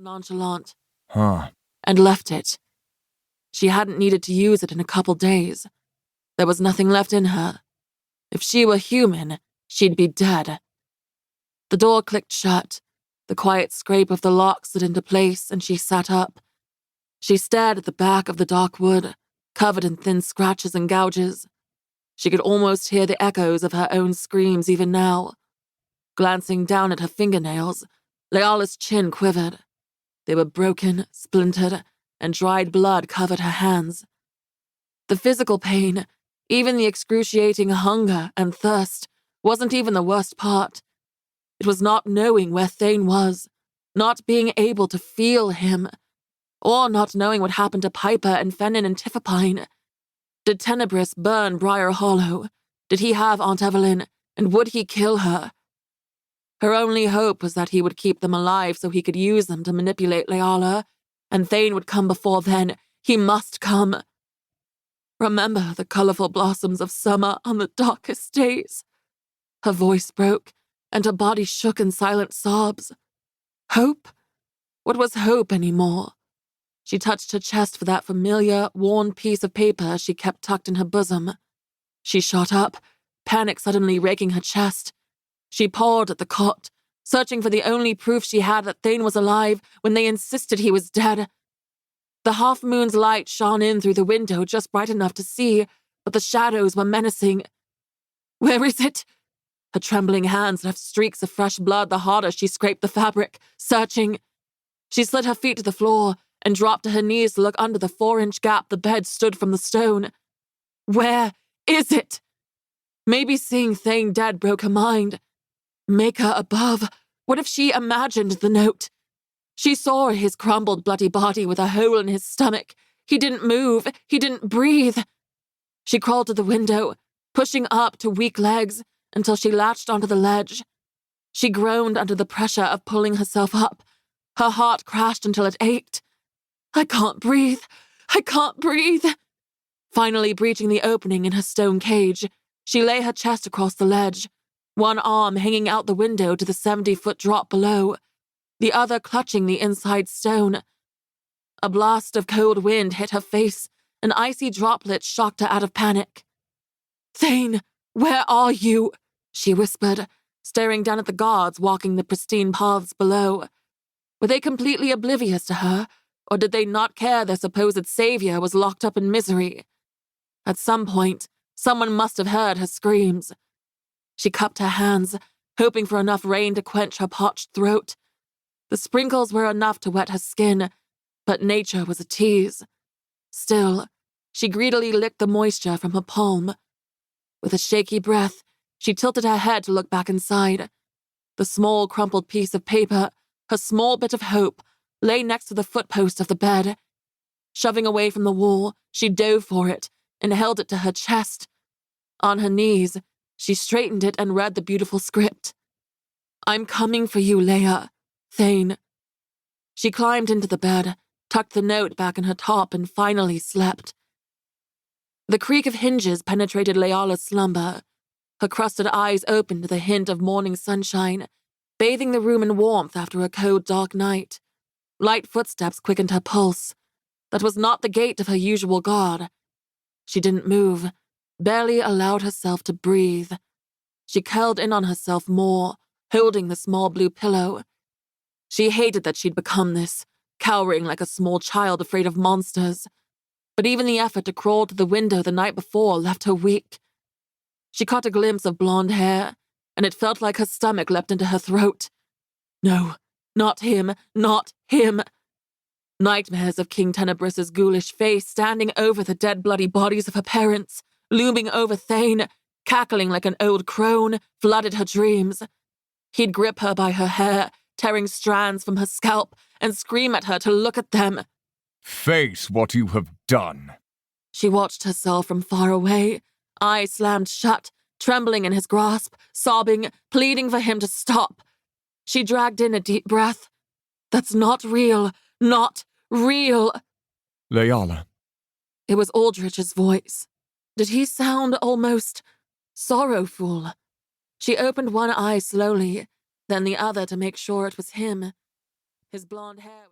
nonchalant. Huh. And left it. She hadn't needed to use it in a couple days. There was nothing left in her. If she were human, she'd be dead. The door clicked shut. The quiet scrape of the lock slid into place, and she sat up. She stared at the back of the dark wood, covered in thin scratches and gouges. She could almost hear the echoes of her own screams even now. Glancing down at her fingernails, Layala's chin quivered. They were broken, splintered, and dried blood covered her hands. The physical pain, even the excruciating hunger and thirst, wasn't even the worst part. It was not knowing where Thane was, not being able to feel him, or not knowing what happened to Piper and Fennin and Tiffapine. Did Tenebris burn Briar Hollow? Did he have Aunt Evelyn, and would he kill her? Her only hope was that he would keep them alive so he could use them to manipulate Layala, and Thane would come before then. He must come. Remember the colorful blossoms of summer on the darkest days. Her voice broke, and her body shook in silent sobs. Hope? What was hope anymore? She touched her chest for that familiar, worn piece of paper she kept tucked in her bosom. She shot up, panic suddenly raking her chest. She pawed at the cot, searching for the only proof she had that Thane was alive when they insisted he was dead. The half-moon's light shone in through the window just bright enough to see, but the shadows were menacing. Where is it? Her trembling hands left streaks of fresh blood the harder she scraped the fabric, searching. She slid her feet to the floor and dropped to her knees to look under the 4-inch gap the bed stood from the stone. Where is it? Maybe seeing Thane dead broke her mind. Maker above, what if she imagined the note? She saw his crumbled, bloody body with a hole in his stomach. He didn't move. He didn't breathe. She crawled to the window, pushing up to weak legs until she latched onto the ledge. She groaned under the pressure of pulling herself up. Her heart crashed until it ached. I can't breathe. I can't breathe. Finally breaching the opening in her stone cage, she lay her chest across the ledge, one arm hanging out the window to the 70-foot drop below, the other clutching the inside stone. A blast of cold wind hit her face, and icy droplets shocked her out of panic. Thane, where are you? She whispered, staring down at the guards walking the pristine paths below. Were they completely oblivious to her, or did they not care their supposed savior was locked up in misery? At some point, someone must have heard her screams. She cupped her hands, hoping for enough rain to quench her parched throat. The sprinkles were enough to wet her skin, but nature was a tease. Still, she greedily licked the moisture from her palm. With a shaky breath, she tilted her head to look back inside. The small, crumpled piece of paper, her small bit of hope, lay next to the footpost of the bed. Shoving away from the wall, she dove for it and held it to her chest. On her knees, she straightened it and read the beautiful script. I'm coming for you, Leia. Thane. She climbed into the bed, tucked the note back in her top, and finally slept. The creak of hinges penetrated Layala's slumber. Her crusted eyes opened to the hint of morning sunshine, bathing the room in warmth after a cold, dark night. Light footsteps quickened her pulse. That was not the gait of her usual guard. She didn't move, barely allowed herself to breathe. She curled in on herself more, holding the small blue pillow. She hated that she'd become this, cowering like a small child afraid of monsters. But even the effort to crawl to the window the night before left her weak. She caught a glimpse of blonde hair, and it felt like her stomach leapt into her throat. No, not him, not him. Nightmares of King Tenebris's ghoulish face standing over the dead bloody bodies of her parents, looming over Thane, cackling like an old crone, flooded her dreams. He'd grip her by her hair, tearing strands from her scalp, and scream at her to look at them. Face what you have done. She watched herself from far away, eyes slammed shut, trembling in his grasp, sobbing, pleading for him to stop. She dragged in a deep breath. That's not real. Not real. Layala. It was Aldrich's voice. Did he sound almost sorrowful? She opened one eye slowly, then the other to make sure it was him. His blonde hair was